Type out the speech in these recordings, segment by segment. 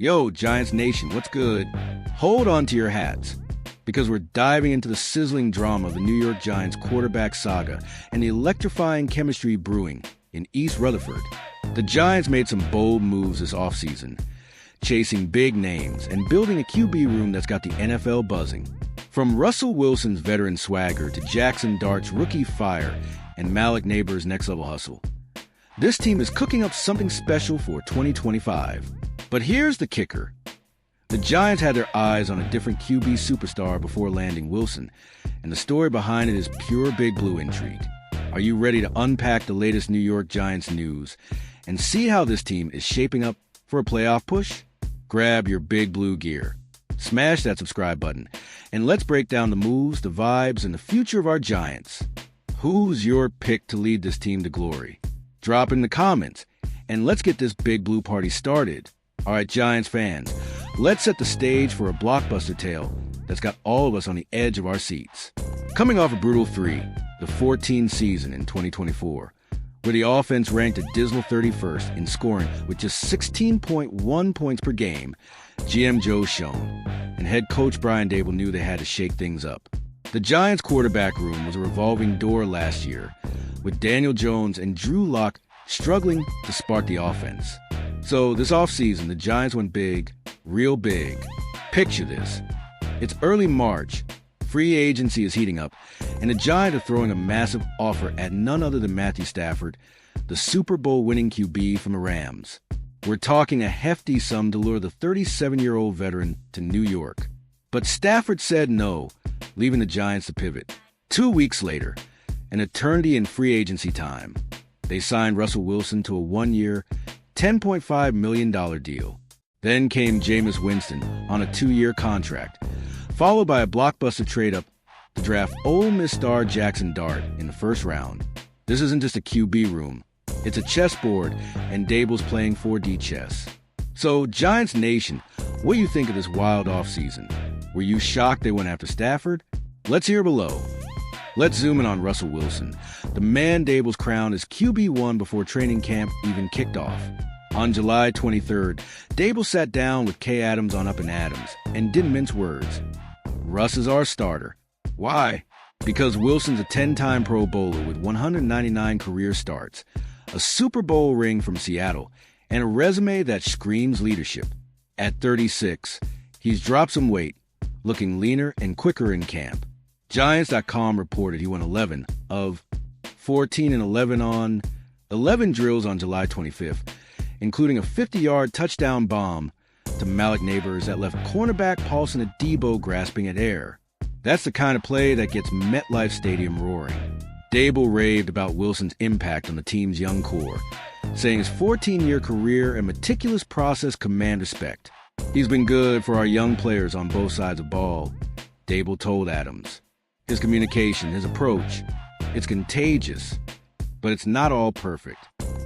Yo, Giants Nation, what's good? Hold on to your hats, because we're diving into the sizzling drama of the New York Giants quarterback saga and the electrifying chemistry brewing in East Rutherford. The Giants made some bold moves this offseason, chasing big names and building a QB room that's got the NFL buzzing. From Russell Wilson's veteran swagger to Jackson Dart's rookie fire and Malik Neighbors' next-level hustle, this team is cooking up something special for 2025. But here's the kicker. The Giants had their eyes on a different QB superstar before landing Wilson, and the story behind it is pure Big Blue intrigue. Are you ready to unpack the latest New York Giants news and see how this team is shaping up for a playoff push? Grab your Big Blue gear, smash that subscribe button, and let's break down the moves, the vibes, and the future of our Giants. Who's your pick to lead this team to glory? Drop in the comments, and let's get this Big Blue party started. All right, Giants fans, let's set the stage for a blockbuster tale that's got all of us on the edge of our seats. Coming off a brutal 14 season in 2024, where the offense ranked a dismal 31st in scoring with just 16.1 points per game, GM Joe Schoen and head coach Brian Daboll knew they had to shake things up. The Giants' quarterback room was a revolving door last year, with Daniel Jones and Drew Lock struggling to spark the offense. So this offseason, the Giants went big, real big. Picture this. It's early March, free agency is heating up, and the Giants are throwing a massive offer at none other than Matthew Stafford, the Super Bowl winning QB from the Rams. We're talking a hefty sum to lure the 37-year-old veteran to New York. But Stafford said no, leaving the Giants to pivot. 2 weeks later, an eternity in free agency time, they signed Russell Wilson to a one-year, $10.5 million deal. Then came Jameis Winston on a 2-year contract, followed by a blockbuster trade-up to draft Ole Miss star Jackson Dart in the first round. This isn't just a QB room. It's a chessboard, and Daboll's playing 4D chess. So, Giants Nation, what do you think of this wild offseason? Were you shocked they went after Stafford? Let's hear below. Let's zoom in on Russell Wilson, the man Daboll's crowned as QB1 before training camp even kicked off. On July 23rd, Daboll sat down with Kay Adams on Up and Adams and didn't mince words. Russ is our starter. Why? Because Wilson's a 10-time Pro Bowler with 199 career starts, a Super Bowl ring from Seattle, and a resume that screams leadership. At 36, he's dropped some weight, looking leaner and quicker in camp. Giants.com reported he went 11 of 14 and 11 on 11 drills on July 25th, including a 50-yard touchdown bomb to Malik Neighbors that left cornerback Paulson Adebo grasping at air. That's the kind of play that gets MetLife Stadium roaring. Daboll raved about Wilson's impact on the team's young core, saying his 14-year career and meticulous process command respect. He's been good for our young players on both sides of ball, Daboll told Adams. His communication, his approach, it's contagious, but it's not all perfect.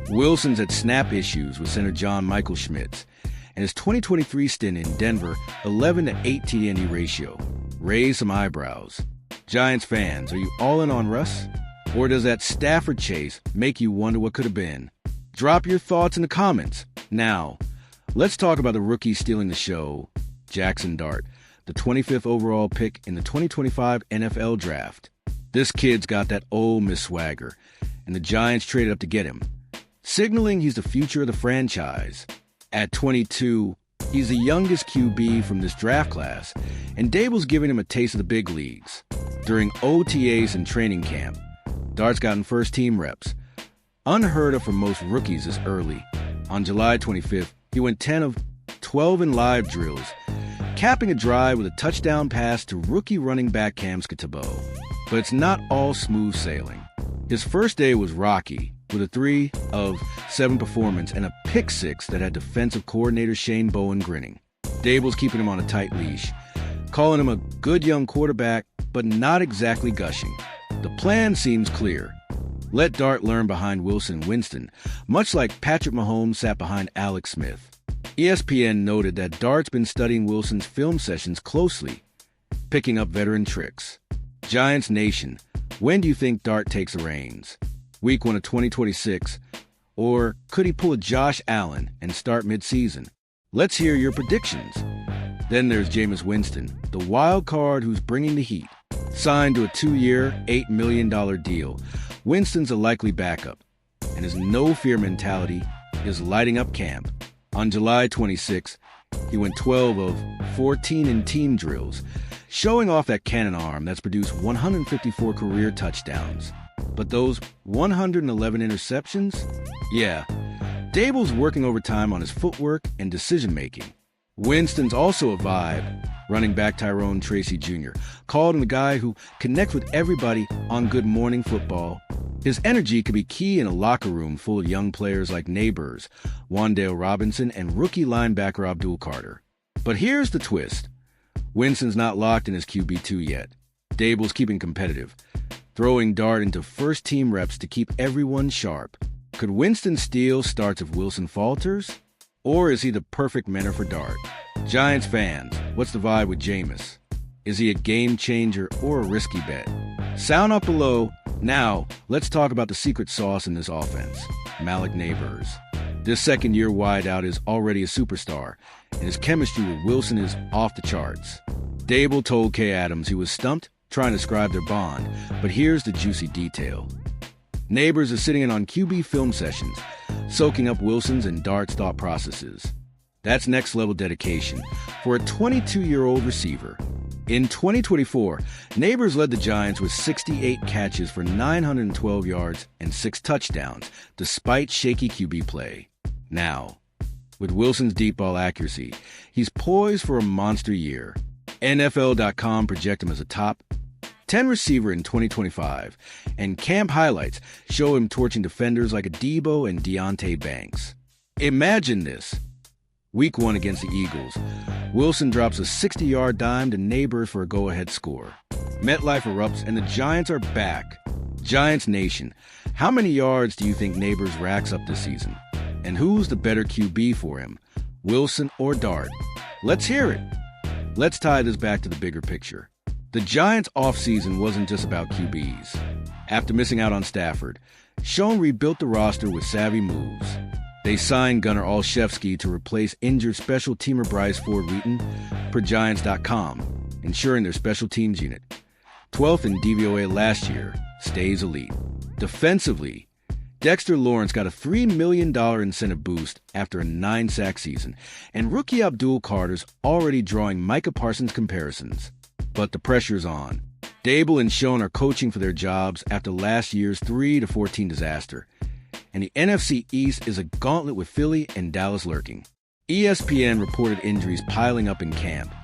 Wilson's had snap issues with center John Michael Schmitz, and his 2023 stint in Denver, 11-8 TD&E ratio, raised some eyebrows. Giants fans, are you all in on Russ? Or does that Stafford chase make you wonder what could have been? Drop your thoughts in the comments. Now, let's talk about the rookie stealing the show, Jackson Dart, the 25th overall pick in the 2025 NFL Draft. This kid's got that Ole Miss swagger, and the Giants traded up to get him, signaling he's the future of the franchise. At 22, he's the youngest QB from this draft class, and Daboll's giving him a taste of the big leagues. During OTAs and training camp, Dart's gotten first-team reps, unheard of for most rookies this early. On July 25th, he went 10 of 12 in live drills, capping a drive with a touchdown pass to rookie running back Cam Skattebo. But it's not all smooth sailing. His first day was rocky, with a 3 of 7 performance and a pick six that had defensive coordinator Shane Bowen grinning. Daboll's keeping him on a tight leash, calling him a good young quarterback, but not exactly gushing. The plan seems clear. Let Dart learn behind Wilson and Winston, much like Patrick Mahomes sat behind Alex Smith. ESPN noted that Dart's been studying Wilson's film sessions closely, picking up veteran tricks. Giants Nation, when do you think Dart takes the reins? Week 1 of 2026? Or could he pull a Josh Allen and start mid-season? Let's hear your predictions. Then there's Jameis Winston, the wild card who's bringing the heat. Signed to a 2-year, $8 million deal, Winston's a likely backup, and his no-fear mentality is lighting up camp. On July 26, he went 12 of 14 in team drills, showing off that cannon arm that's produced 154 career touchdowns. But those 111 interceptions? Yeah, Daboll's working overtime on his footwork and decision-making. Winston's also a vibe. Running back Tyrone Tracy Jr. called him the guy who connects with everybody on Good Morning Football. His energy could be key in a locker room full of young players like Neighbors, Wan'Dale Robinson, and rookie linebacker Abdul Carter. But here's the twist. Winston's not locked in his QB2 yet. Daboll's keeping competitive, throwing Dart into first-team reps to keep everyone sharp. Could Winston steal starts if Wilson falters? Or is he the perfect mentor for Dart? Giants fans, what's the vibe with Jameis? Is he a game changer or a risky bet? Sound up below. Now, let's talk about the secret sauce in this offense, Malik Neighbors. This second-year wideout is already a superstar, and his chemistry with Wilson is off the charts. Daboll told Kay Adams he was stumped trying to describe their bond, but here's the juicy detail. Neighbors is sitting in on QB film sessions, soaking up Wilson's and Dart's thought processes. That's next-level dedication for a 22-year-old receiver. In 2024, Neighbors led the Giants with 68 catches for 912 yards and 6 touchdowns, despite shaky QB play. Now, with Wilson's deep ball accuracy, he's poised for a monster year. NFL.com project him as a top 10 receiver in 2025, and camp highlights show him torching defenders like Debo and Deonte Banks. Imagine this. Week 1 against the Eagles, Wilson drops a 60-yard dime to Neighbors for a go-ahead score. MetLife erupts, and the Giants are back. Giants Nation, how many yards do you think Neighbors racks up this season? And who's the better QB for him, Wilson or Dart? Let's hear it. Let's tie this back to the bigger picture. The Giants' offseason wasn't just about QBs. After missing out on Stafford, Schoen rebuilt the roster with savvy moves. They signed Gunnar Olszewski to replace injured special teamer Bryce Ford-Wheaton per Giants.com, ensuring their special teams unit, 12th in DVOA last year, stays elite. Defensively, Dexter Lawrence got a $3 million incentive boost after a 9-sack season, and rookie Abdul Carter's already drawing Micah Parsons comparisons. But the pressure's on. Daboll and Schoen are coaching for their jobs after last year's 3-14 disaster. And the NFC East is a gauntlet with Philly and Dallas lurking. ESPN reported injuries piling up in camp.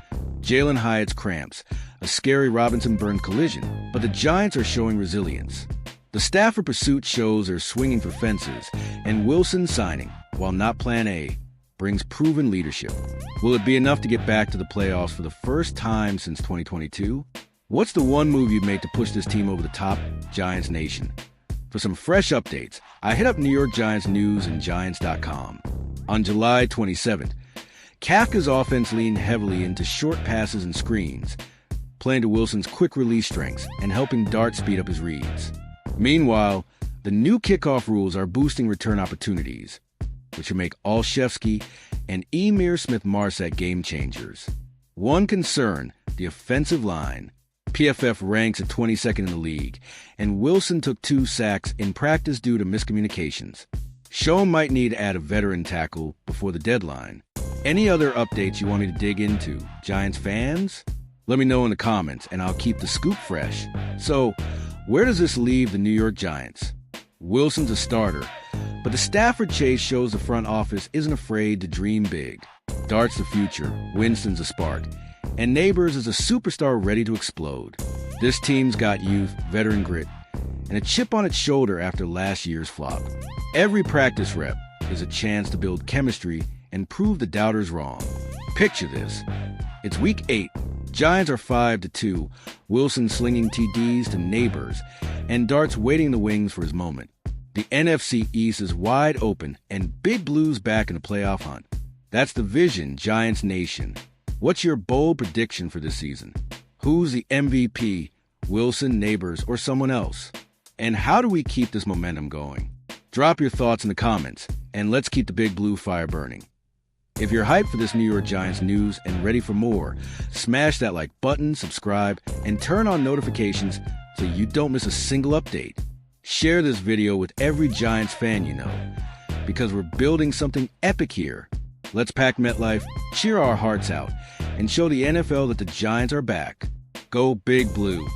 Jalen Hyatt's cramps, a scary Robinson-Byrne collision, but the Giants are showing resilience. The Stafford pursuit shows they're swinging for fences, and Wilson signing, while not plan A, brings proven leadership. Will it be enough to get back to the playoffs for the first time since 2022? What's the one move you'd make to push this team over the top, Giants Nation? For some fresh updates, I hit up New York Giants News and Giants.com. On July 27th, Kafka's offense leaned heavily into short passes and screens, playing to Wilson's quick release strengths and helping Dart speed up his reads. Meanwhile, the new kickoff rules are boosting return opportunities, which will make Olszewski and Emir Smith-Marsette game changers. One concern, the offensive line. PFF ranks at 22nd in the league, and Wilson took 2 sacks in practice due to miscommunications. Schoen might need to add a veteran tackle before the deadline. Any other updates you want me to dig into, Giants fans? Let me know in the comments, and I'll keep the scoop fresh. So, where does this leave the New York Giants? Wilson's a starter, but the Stafford chase shows the front office isn't afraid to dream big. Dart's the future, Winston's a spark, and Neighbors is a superstar ready to explode. This team's got youth, veteran grit, and a chip on its shoulder after last year's flop. Every practice rep is a chance to build chemistry and prove the doubters wrong. Picture this. It's week 8. Giants are 5-2, Wilson slinging TDs to Neighbors, and Dart's waiting in the wings for his moment. The NFC East is wide open, and Big Blue's back in the playoff hunt. That's the vision, Giants Nation. What's your bold prediction for this season? Who's the MVP, Wilson, Neighbors, or someone else? And how do we keep this momentum going? Drop your thoughts in the comments, and let's keep the Big Blue fire burning. If you're hyped for this New York Giants news and ready for more, smash that like button, subscribe, and turn on notifications so you don't miss a single update. Share this video with every Giants fan you know, because we're building something epic here. Let's pack MetLife, cheer our hearts out, and show the NFL that the Giants are back. Go Big Blue.